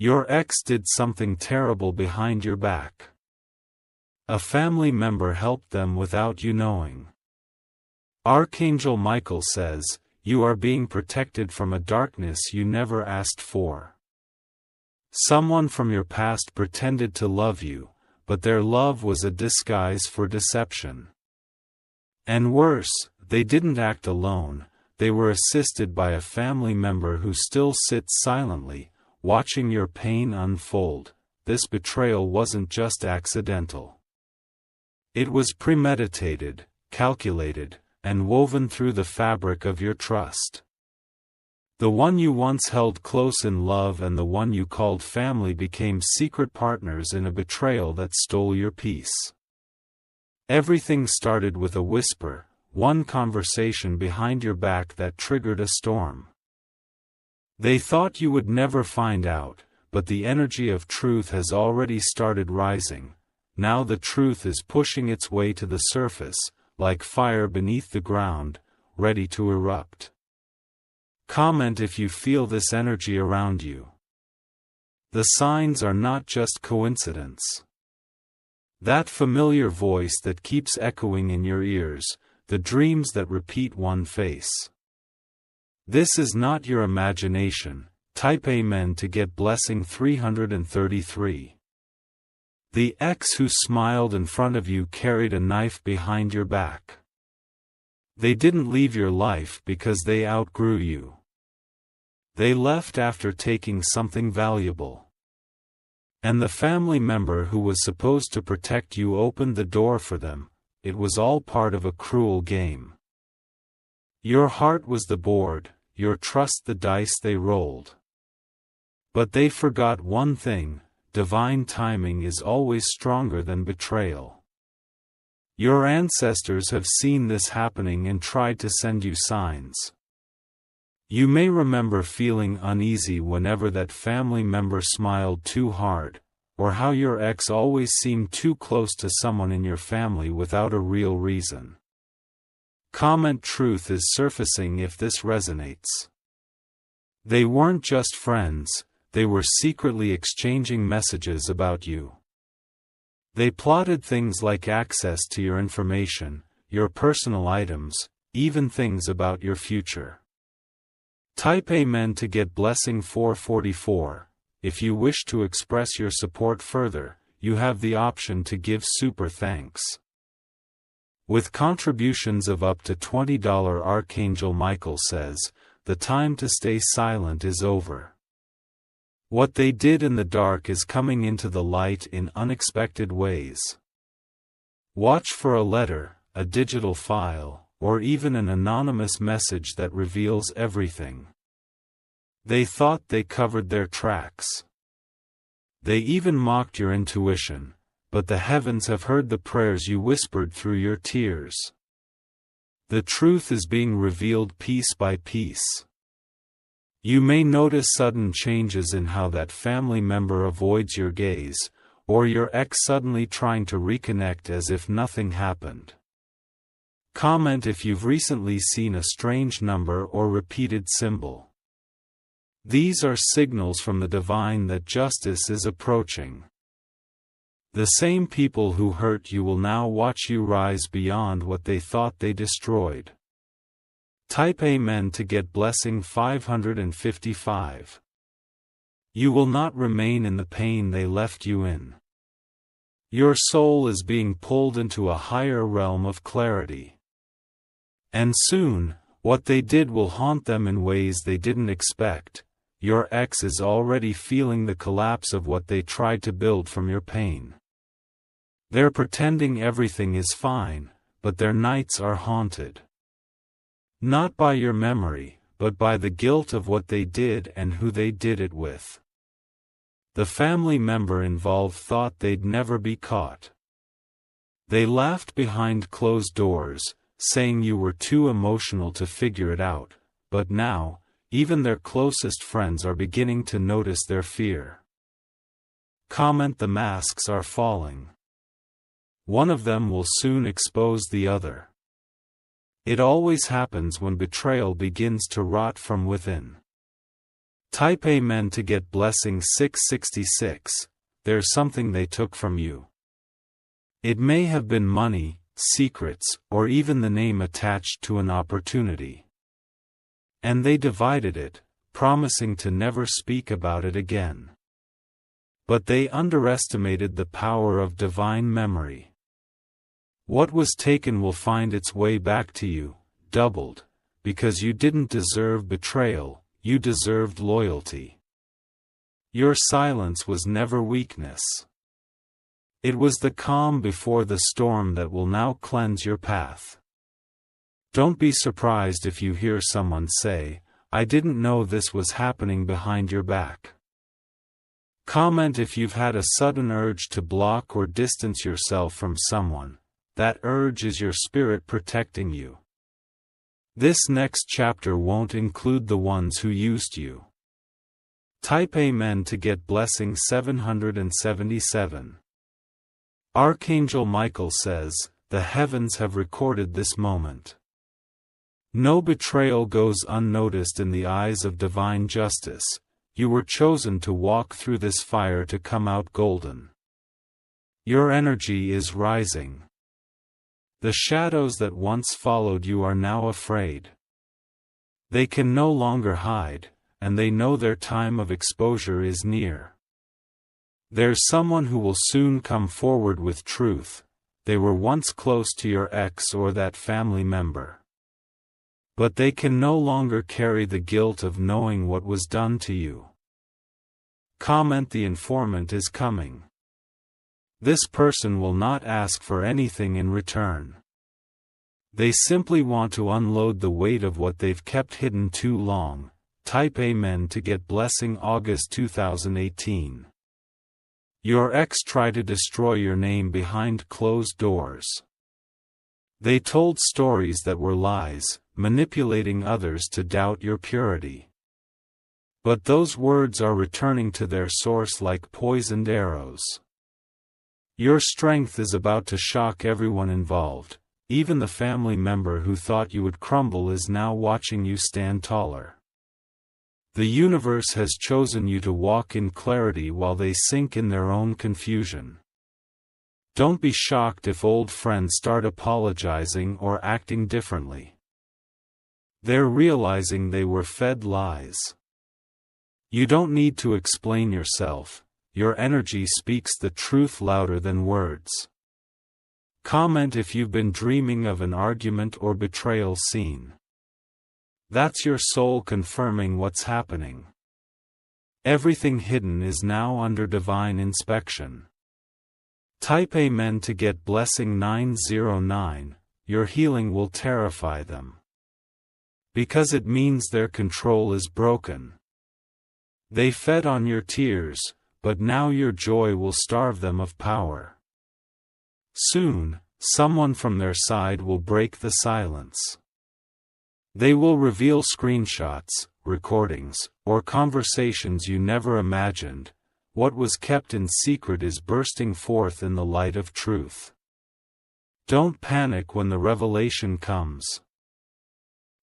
Your ex did something terrible behind your back. A family member helped them without you knowing. Archangel Michael says, you are being protected from a darkness you never asked for. Someone from your past pretended to love you, but their love was a disguise for deception. And worse, they didn't act alone, they were assisted by a family member who still sits silently, watching your pain unfold. This betrayal wasn't just accidental. It was premeditated, calculated, and woven through the fabric of your trust. The one you once held close in love and the one you called family became secret partners in a betrayal that stole your peace. Everything started with a whisper, one conversation behind your back that triggered a storm. They thought you would never find out, but the energy of truth has already started rising. Now the truth is pushing its way to the surface, like fire beneath the ground, ready to erupt. Comment if you feel this energy around you. The signs are not just coincidence. That familiar voice that keeps echoing in your ears, the dreams that repeat one face. This is not your imagination. Type Amen to get blessing 333. The ex who smiled in front of you carried a knife behind your back. They didn't leave your life because they outgrew you. They left after taking something valuable. And the family member who was supposed to protect you opened the door for them. It was all part of a cruel game. Your heart was the board, your trust the dice they rolled. But they forgot one thing: divine timing is always stronger than betrayal. Your ancestors have seen this happening and tried to send you signs. You may remember feeling uneasy whenever that family member smiled too hard, or how your ex always seemed too close to someone in your family without a real reason. Comment truth is surfacing if this resonates. They weren't just friends, they were secretly exchanging messages about you. They plotted things like access to your information, your personal items, even things about your future. Type Amen to get blessing 444. If you wish to express your support further, you have the option to give super thanks. With contributions of up to $20, Archangel Michael says, the time to stay silent is over. What they did in the dark is coming into the light in unexpected ways. Watch for a letter, a digital file, or even an anonymous message that reveals everything. They thought they covered their tracks. They even mocked your intuition, but the heavens have heard the prayers you whispered through your tears. The truth is being revealed piece by piece. You may notice sudden changes in how that family member avoids your gaze, or your ex suddenly trying to reconnect as if nothing happened. Comment if you've recently seen a strange number or repeated symbol. These are signals from the divine that justice is approaching. The same people who hurt you will now watch you rise beyond what they thought they destroyed. Type Amen to get blessing 555. You will not remain in the pain they left you in. Your soul is being pulled into a higher realm of clarity. And soon, what they did will haunt them in ways they didn't expect. Your ex is already feeling the collapse of what they tried to build from your pain. They're pretending everything is fine, but their nights are haunted. Not by your memory, but by the guilt of what they did and who they did it with. The family member involved thought they'd never be caught. They laughed behind closed doors, saying you were too emotional to figure it out, but now, even their closest friends are beginning to notice their fear. Comment the masks are falling. One of them will soon expose the other. It always happens when betrayal begins to rot from within. Type Amen to get blessing 666. There's something they took from you. It may have been money, secrets, or even the name attached to an opportunity. And they divided it, promising to never speak about it again. But they underestimated the power of divine memory. What was taken will find its way back to you, doubled, because you didn't deserve betrayal, you deserved loyalty. Your silence was never weakness. It was the calm before the storm that will now cleanse your path. Don't be surprised if you hear someone say, "I didn't know this was happening behind your back." Comment if you've had a sudden urge to block or distance yourself from someone. That urge is your spirit protecting you. This next chapter won't include the ones who used you. Type Amen to get blessing 777. Archangel Michael says, "The heavens have recorded this moment. No betrayal goes unnoticed in the eyes of divine justice. You were chosen to walk through this fire to come out golden. Your energy is rising. The shadows that once followed you are now afraid. They can no longer hide, and they know their time of exposure is near. There's someone who will soon come forward with truth. They were once close to your ex or that family member. But they can no longer carry the guilt of knowing what was done to you." Comment the informant is coming. This person will not ask for anything in return. They simply want to unload the weight of what they've kept hidden too long. Type Amen to get blessing August 2018. Your ex tried to destroy your name behind closed doors. They told stories that were lies, manipulating others to doubt your purity. But those words are returning to their source like poisoned arrows. Your strength is about to shock everyone involved. Even the family member who thought you would crumble is now watching you stand taller. The universe has chosen you to walk in clarity while they sink in their own confusion. Don't be shocked if old friends start apologizing or acting differently. They're realizing they were fed lies. You don't need to explain yourself. Your energy speaks the truth louder than words. Comment if you've been dreaming of an argument or betrayal scene. That's your soul confirming what's happening. Everything hidden is now under divine inspection. Type Amen to get blessing 909. Your healing will terrify them. Because it means their control is broken. They fed on your tears, but now your joy will starve them of power. Soon, someone from their side will break the silence. They will reveal screenshots, recordings, or conversations you never imagined. What was kept in secret is bursting forth in the light of truth. Don't panic when the revelation comes.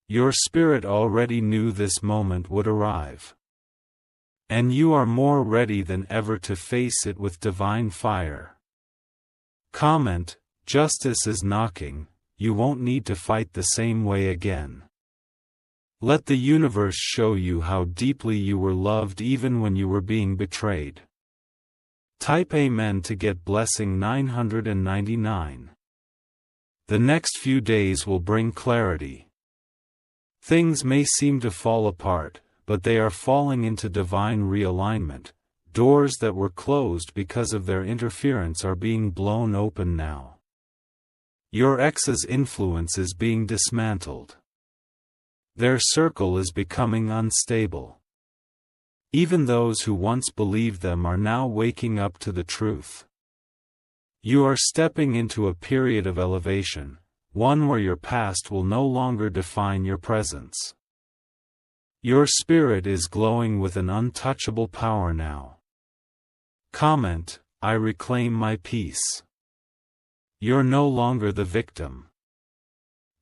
Your spirit already knew this moment would arrive. And you are more ready than ever to face it with divine fire. Comment, justice is knocking. You won't need to fight the same way again. Let the universe show you how deeply you were loved even when you were being betrayed. Type Amen to get blessing 999. The next few days will bring clarity. Things may seem to fall apart, but they are falling into divine realignment. Doors that were closed because of their interference are being blown open now. Your ex's influence is being dismantled. Their circle is becoming unstable. Even those who once believed them are now waking up to the truth. You are stepping into a period of elevation, one where your past will no longer define your presence. Your spirit is glowing with an untouchable power now. Comment, I reclaim my peace. You're no longer the victim.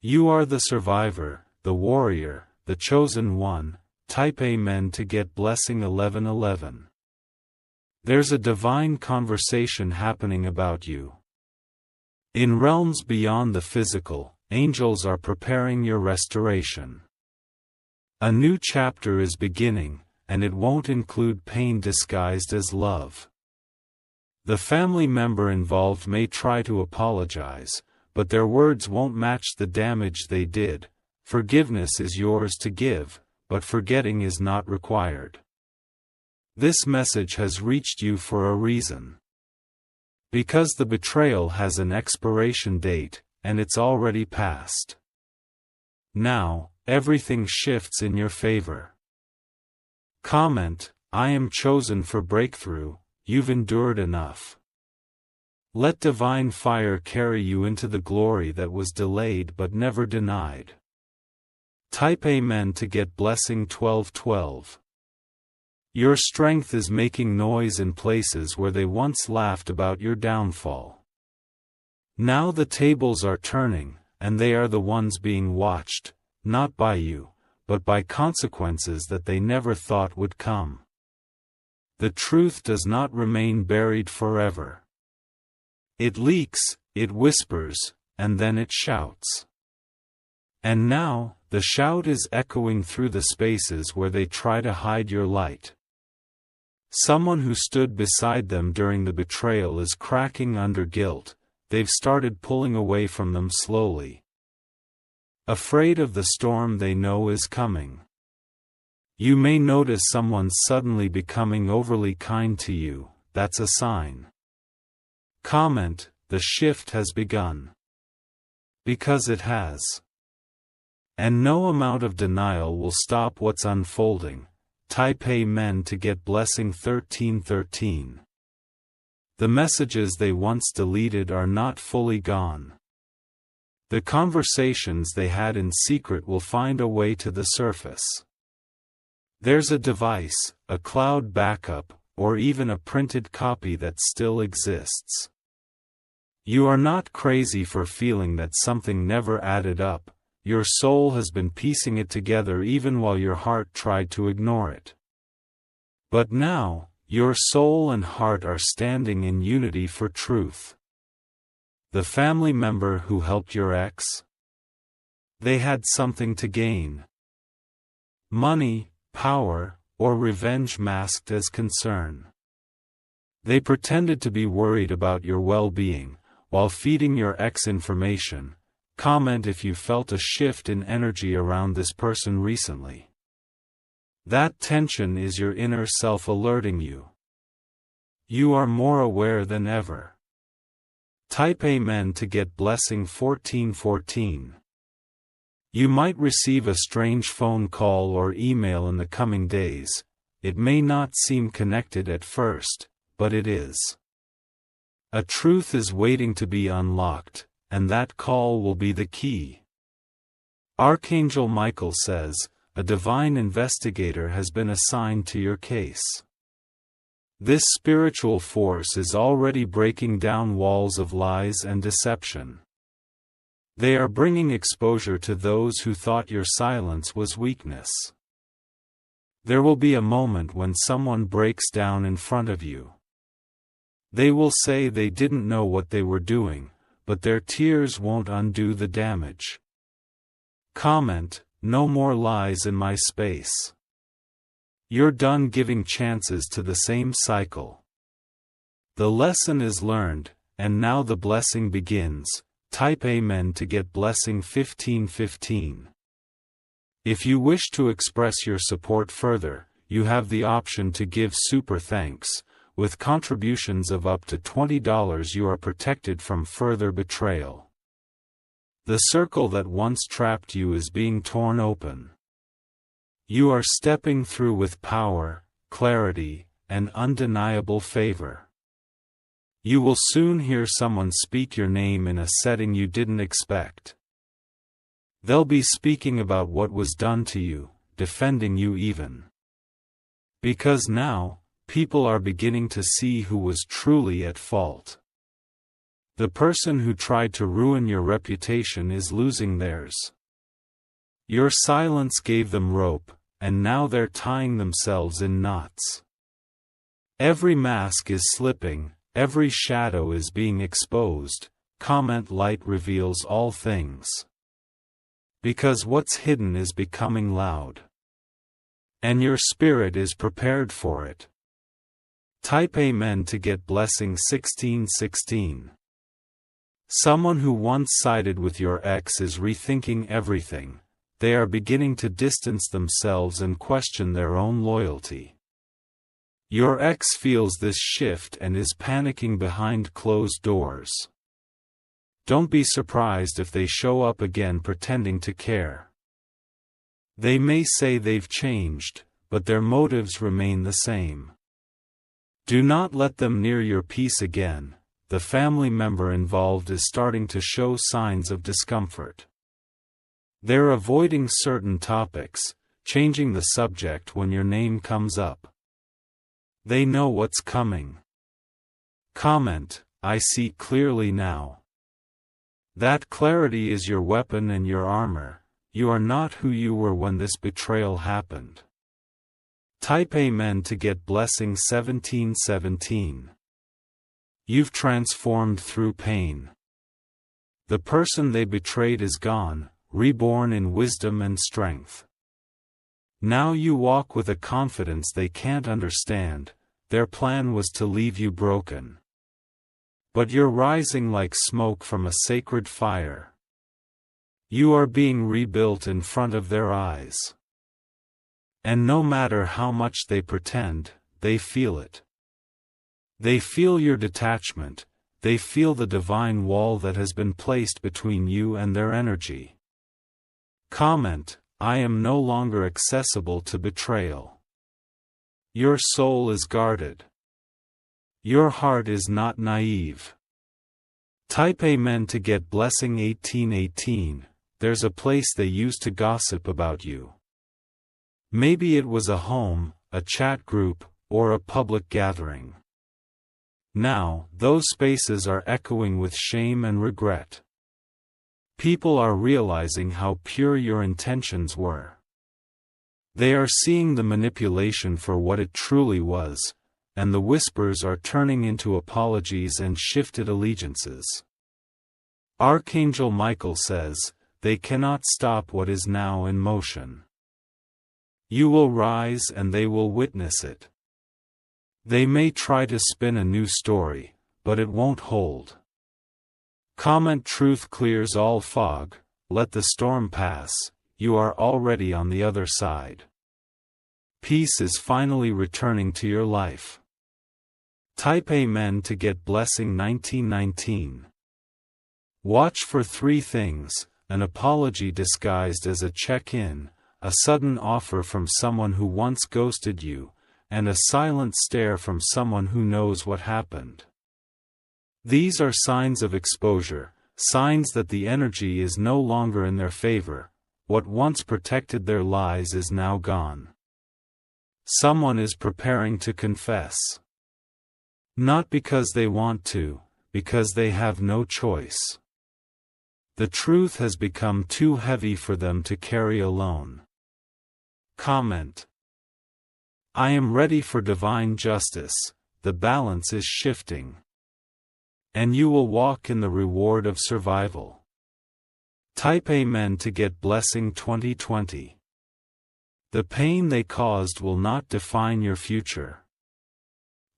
You are the survivor, the warrior, the chosen one. type Amen to get blessing 1111. There's a divine conversation happening about you. In realms beyond the physical, angels are preparing your restoration. A new chapter is beginning, and it won't include pain disguised as love. The family member involved may try to apologize, but their words won't match the damage they did. Forgiveness is yours to give, but forgetting is not required. This message has reached you for a reason. Because the betrayal has an expiration date, and it's already passed. Now, everything shifts in your favor. Comment: I am chosen for breakthrough. You've endured enough. Let divine fire carry you into the glory that was delayed but never denied. Type Amen to get blessing 1212. Your strength is making noise in places where they once laughed about your downfall. Now the tables are turning, and they are the ones being watched, not by you, but by consequences that they never thought would come. The truth does not remain buried forever. It leaks, it whispers, and then it shouts. And now, the shout is echoing through the spaces where they try to hide your light. Someone who stood beside them during the betrayal is cracking under guilt. They've started pulling away from them slowly. Afraid of the storm they know is coming. You may notice someone suddenly becoming overly kind to you. That's a sign. Comment: the shift has begun. Because it has. And no amount of denial will stop what's unfolding. Type Amen to get blessing 1313. The messages they once deleted are not fully gone. The conversations they had in secret will find a way to the surface. There's a device, a cloud backup, or even a printed copy that still exists. You are not crazy for feeling that something never added up. Your soul has been piecing it together even while your heart tried to ignore it. But now, your soul and heart are standing in unity for truth. The family member who helped your ex? They had something to gain. Money, power, or revenge masked as concern. They pretended to be worried about your well-being, while feeding your ex information. Comment if you felt a shift in energy around this person recently. That tension is your inner self alerting you. You are more aware than ever. Type Amen to get blessing 1414. You might receive a strange phone call or email in the coming days. It may not seem connected at first, but it is. A truth is waiting to be unlocked, and that call will be the key. Archangel Michael says, a divine investigator has been assigned to your case. This spiritual force is already breaking down walls of lies and deception. They are bringing exposure to those who thought your silence was weakness. There will be a moment when someone breaks down in front of you. They will say they didn't know what they were doing, but their tears won't undo the damage. Comment: no more lies in my space. You're done giving chances to the same cycle. The lesson is learned, and now the blessing begins. Type Amen to get blessing 1515. If you wish to express your support further, you have the option to give super thanks. With contributions of up to $20 you are protected from further betrayal. The circle that once trapped you is being torn open. You are stepping through with power, clarity, and undeniable favor. You will soon hear someone speak your name in a setting you didn't expect. They'll be speaking about what was done to you, defending you even. Because now, people are beginning to see who was truly at fault. The person who tried to ruin your reputation is losing theirs. Your silence gave them rope, and now they're tying themselves in knots. Every mask is slipping, every shadow is being exposed. Comment light reveals all things. Because what's hidden is becoming loud. And your spirit is prepared for it. Type Amen to get blessing 1616. Someone who once sided with your ex is rethinking everything. They are beginning to distance themselves and question their own loyalty. Your ex feels this shift and is panicking behind closed doors. Don't be surprised if they show up again pretending to care. They may say they've changed, but their motives remain the same. Do not let them near your peace again. The family member involved is starting to show signs of discomfort. They're avoiding certain topics, changing the subject when your name comes up. They know what's coming. Comment, I see clearly now. That clarity is your weapon and your armor. You are not who you were when this betrayal happened. Type Amen to get blessing 1717. You've transformed through pain. The person they betrayed is gone, reborn in wisdom and strength. Now you walk with a confidence they can't understand. Their plan was to leave you broken. But you're rising like smoke from a sacred fire. You are being rebuilt in front of their eyes. And no matter how much they pretend, they feel it. They feel your detachment, they feel the divine wall that has been placed between you and their energy. Comment, I am no longer accessible to betrayal. Your soul is guarded. Your heart is not naive. Type Amen to get blessing 1818. There's a place they used to gossip about you. Maybe it was a home, a chat group, or a public gathering. Now, those spaces are echoing with shame and regret. People are realizing how pure your intentions were. They are seeing the manipulation for what it truly was, and the whispers are turning into apologies and shifted allegiances. Archangel Michael says, they cannot stop what is now in motion. You will rise and they will witness it. They may try to spin a new story, but it won't hold. Comment truth clears all fog, let the storm pass, you are already on the other side. Peace is finally returning to your life. Type Amen to get blessing 1919. Watch for three things: an apology disguised as a check-in, a sudden offer from someone who once ghosted you, and a silent stare from someone who knows what happened. These are signs of exposure, signs that the energy is no longer in their favor. What once protected their lies is now gone. Someone is preparing to confess. Not because they want to, because they have no choice. The truth has become too heavy for them to carry alone. Comment. I am ready for divine justice, the balance is shifting. And you will walk in the reward of survival. Type Amen to get blessing 2020. The pain they caused will not define your future.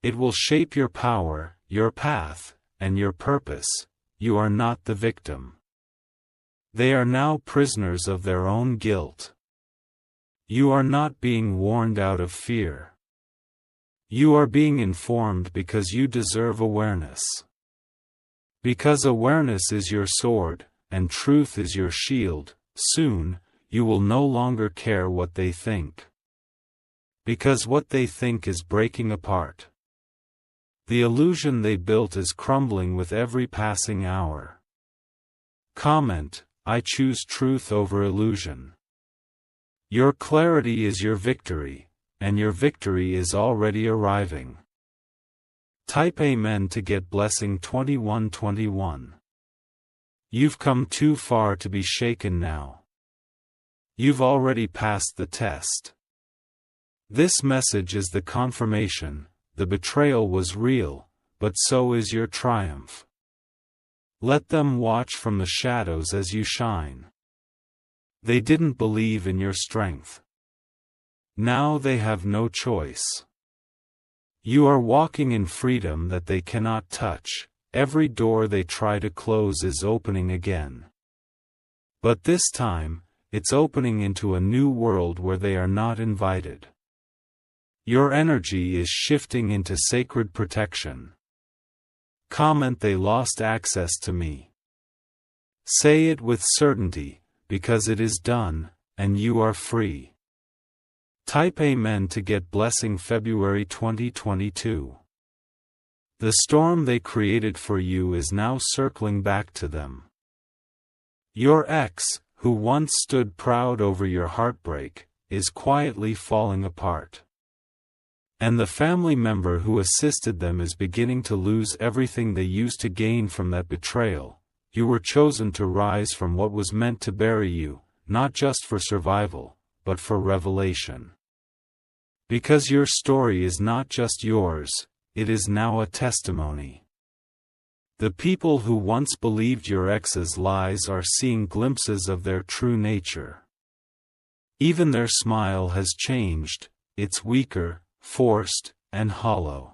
It will shape your power, your path, and your purpose. You are not the victim. They are now prisoners of their own guilt. You are not being warned out of fear. You are being informed because you deserve awareness. Because awareness is your sword, and truth is your shield, soon, you will no longer care what they think. Because what they think is breaking apart. The illusion they built is crumbling with every passing hour. Comment, I choose truth over illusion. Your clarity is your victory, and your victory is already arriving. Type Amen to get blessing 2121. You've come too far to be shaken now. You've already passed the test. This message is the confirmation: the betrayal was real, but so is your triumph. Let them watch from the shadows as you shine. They didn't believe in your strength. Now they have no choice. You are walking in freedom that they cannot touch. Every door they try to close is opening again. But this time, it's opening into a new world where they are not invited. Your energy is shifting into sacred protection. Comment: they lost access to me. Say it with certainty, because it is done, and you are free. Type Amen to get blessing February 2022. The storm they created for you is now circling back to them. Your ex, who once stood proud over your heartbreak, is quietly falling apart. And the family member who assisted them is beginning to lose everything they used to gain from that betrayal. You were chosen to rise from what was meant to bury you, not just for survival, but for revelation. Because your story is not just yours, it is now a testimony. The people who once believed your ex's lies are seeing glimpses of their true nature. Even their smile has changed. It's weaker, forced, and hollow.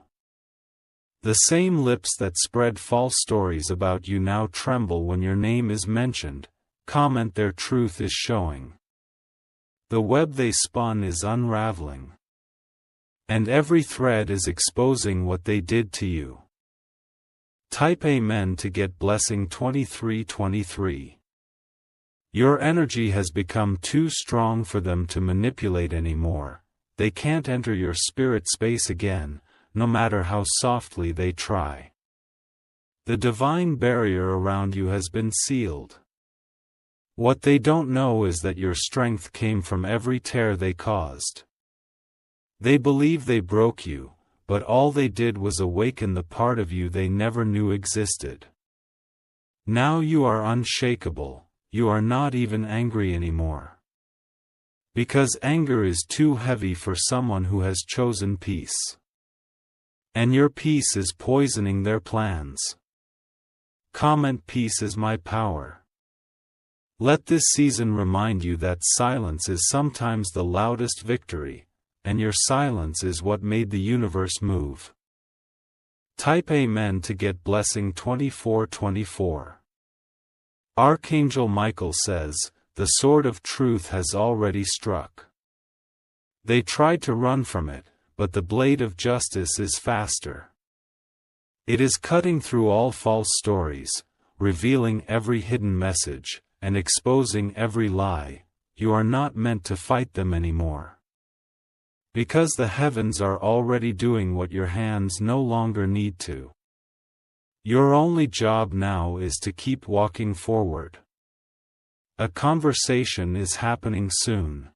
The same lips that spread false stories about you now tremble when your name is mentioned. Comment: their truth is showing. The web they spun is unraveling. And every thread is exposing what they did to you. Type Amen to get blessing 2323. Your energy has become too strong for them to manipulate anymore. They can't enter your spirit space again, no matter how softly they try. The divine barrier around you has been sealed. What they don't know is that your strength came from every tear they caused. They believe they broke you, but all they did was awaken the part of you they never knew existed. Now you are unshakable. You are not even angry anymore. Because anger is too heavy for someone who has chosen peace. And your peace is poisoning their plans. Comment: peace is my power. Let this season remind you that silence is sometimes the loudest victory, and your silence is what made the universe move. Type Amen to get blessing 2424. Archangel Michael says, the sword of truth has already struck. They tried to run from it, but the blade of justice is faster. It is cutting through all false stories, revealing every hidden message, and exposing every lie. You are not meant to fight them anymore. Because the heavens are already doing what your hands no longer need to. Your only job now is to keep walking forward. A conversation is happening soon.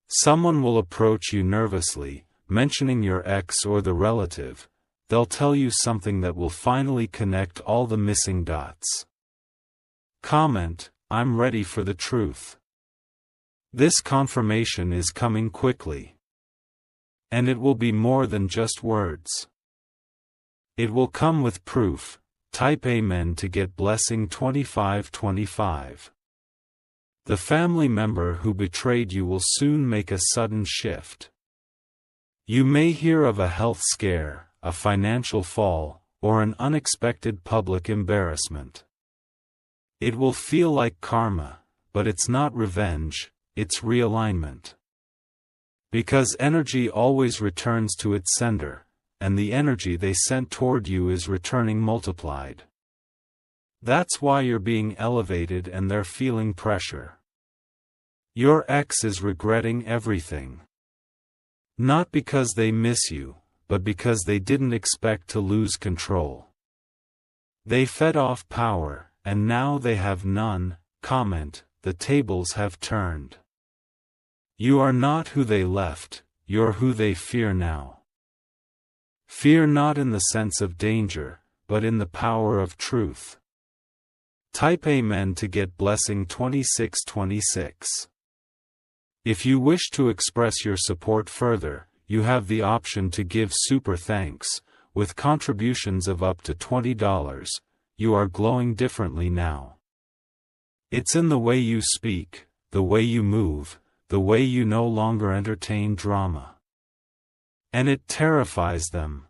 Someone will approach you nervously, mentioning your ex or the relative. They'll tell you something that will finally connect all the missing dots. Comment: I'm ready for the truth. This confirmation is coming quickly. And it will be more than just words. It will come with proof. Type Amen to get blessing 2525. The family member who betrayed you will soon make a sudden shift. You may hear of a health scare, a financial fall, or an unexpected public embarrassment. It will feel like karma, but it's not revenge, it's realignment. Because energy always returns to its sender, and the energy they sent toward you is returning multiplied. That's why you're being elevated and they're feeling pressure. Your ex is regretting everything. Not because they miss you, but because they didn't expect to lose control. They fed off power, and now they have none. Comment: the tables have turned. You are not who they left, you're who they fear now. Fear not in the sense of danger, but in the power of truth. Type Amen to get blessing 2626. If you wish to express your support further, you have the option to give super thanks. With contributions of up to $20, you are glowing differently now. It's in the way you speak, the way you move, the way you no longer entertain drama. And it terrifies them.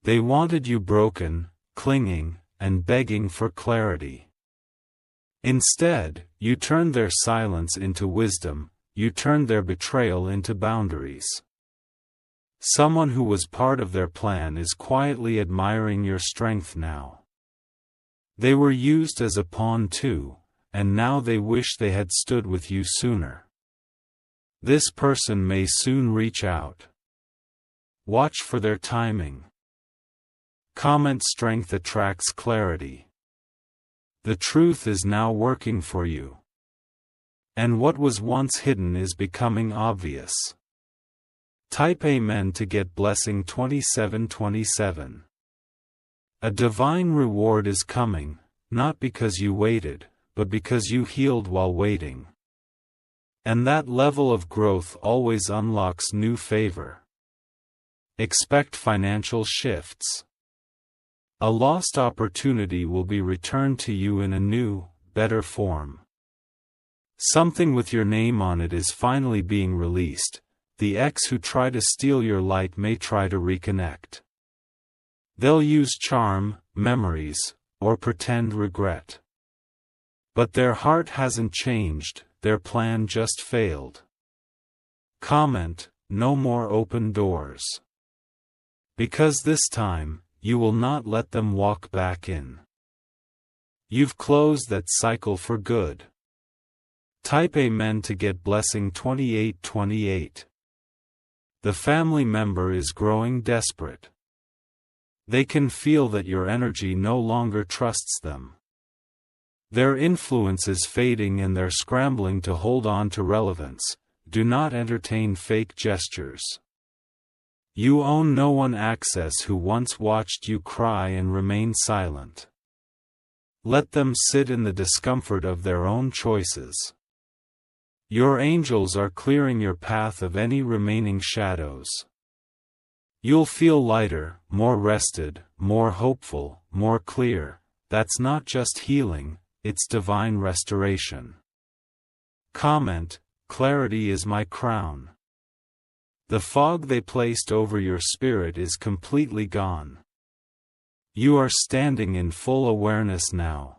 They wanted you broken, clinging, and begging for clarity. Instead, you turned their silence into wisdom, you turned their betrayal into boundaries. Someone who was part of their plan is quietly admiring your strength now. They were used as a pawn too, and now they wish they had stood with you sooner. This person may soon reach out. Watch for their timing. Comment: strength attracts clarity. The truth is now working for you. And what was once hidden is becoming obvious. Type Amen to get blessing 2727. A divine reward is coming, not because you waited, but because you healed while waiting. And that level of growth always unlocks new favor. Expect financial shifts. A lost opportunity will be returned to you in a new, better form. Something with your name on it is finally being released. The ex who try to steal your light may try to reconnect. They'll use charm, memories, or pretend regret. But their heart hasn't changed, their plan just failed. Comment: no more open doors. Because this time, you will not let them walk back in. You've closed that cycle for good. Type Amen to get blessing 2828. The family member is growing desperate. They can feel that your energy no longer trusts them. Their influence is fading and they're scrambling to hold on to relevance. Do not entertain fake gestures. You own no one access who once watched you cry and remain silent. Let them sit in the discomfort of their own choices. Your angels are clearing your path of any remaining shadows. You'll feel lighter, more rested, more hopeful, more clear. That's not just healing, it's divine restoration. Comment: clarity is my crown. The fog they placed over your spirit is completely gone. You are standing in full awareness now.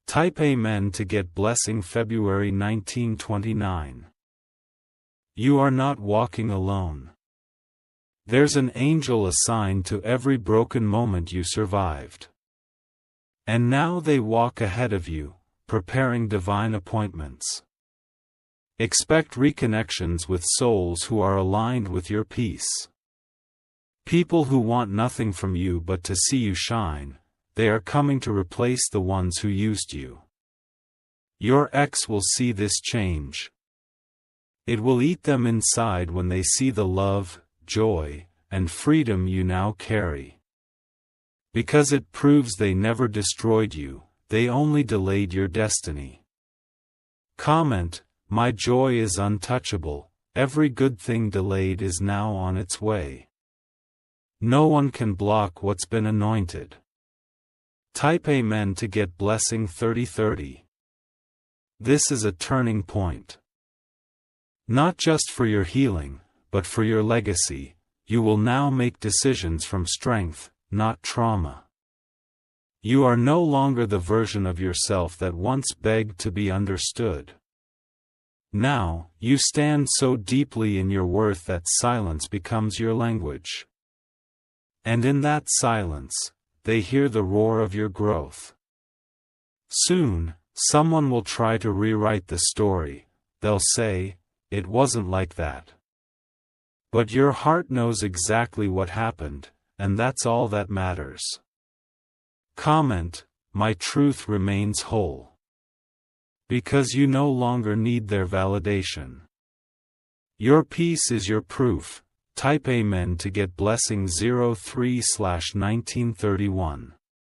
Type Amen to get blessing February 1929. You are not walking alone. There's an angel assigned to every broken moment you survived. And now they walk ahead of you, preparing divine appointments. Expect reconnections with souls who are aligned with your peace. People who want nothing from you but to see you shine. They are coming to replace the ones who used you. Your ex will see this change. It will eat them inside when they see the love, joy, and freedom you now carry. Because it proves they never destroyed you, they only delayed your destiny. Comment: my joy is untouchable, every good thing delayed is now on its way. No one can block what's been anointed. Type Amen to get blessing 3030. This is a turning point. Not just for your healing, but for your legacy. You will now make decisions from strength, not trauma. You are no longer the version of yourself that once begged to be understood. Now, you stand so deeply in your worth that silence becomes your language. And in that silence, they hear the roar of your growth. Soon, someone will try to rewrite the story. They'll say, it wasn't like that. But your heart knows exactly what happened, and that's all that matters. Comment: my truth remains whole. Because you no longer need their validation. Your peace is your proof. Type Amen to get blessing 03/1931.